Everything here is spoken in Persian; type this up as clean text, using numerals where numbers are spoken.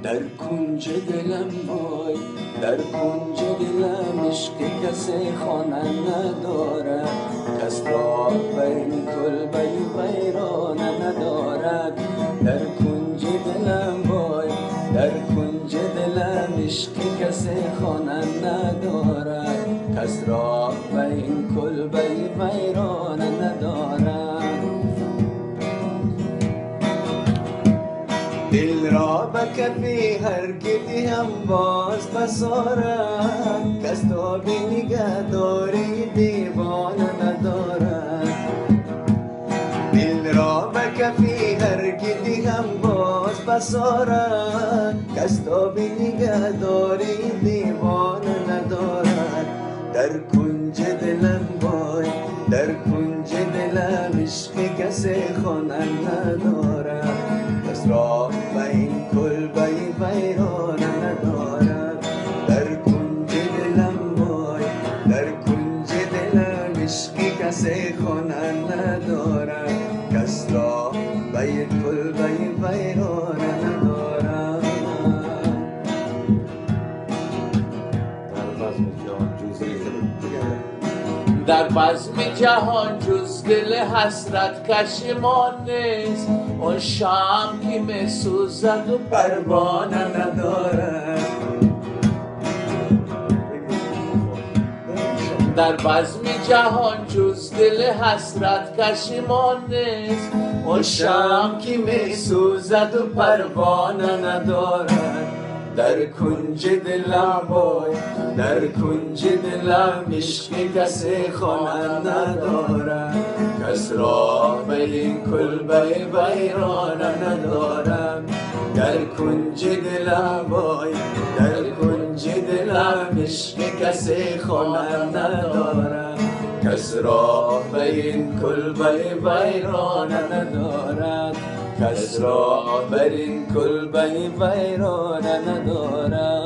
در کنج دلم وای، در کنج دلم عشق کسی خانه ندارد، کس را بر این کلبه ویرانه ندارد. در کنج دلم وای، در کنج دلم عشق کسی خانه ندارد، کس را بر این کلبه ویرانه ندارد. دل را به کفی هر که هم باز بسارد، کس تا به نگهداری دیوانه ندارد. دل را به کفی هر که هم باز بسارد، کس تا به نگهداری دیوانه ندارد. در کنج دلم وای، در کنج دلم عشق کسی خانه ندارد، کس را به این کلبه ویرانه ندارد. در کنج دلم وای، در کنج دلم عشق کسی خانه ندارد، کس را به این کلبه ویرانه ندارد. در بزم جهان جز دل حسرت کشمان نیست، اون شام که می سوزد و پروانه ندارد. در بزم جهان جز دل حسرت کشمان نیست، اون شام که می سوزد و پروانه ندارد. در کنج دلم وای، در کنج دلم عشق کسی خانه ندارد، کس را به این کلبه ویرانه ندارم. در کنج دلم وای، در کنج دلم عشق کسی خانه ندارم، کس را به این کلبه ویرانه ندارد، کس را بر این کلبه ویرانه ندارد.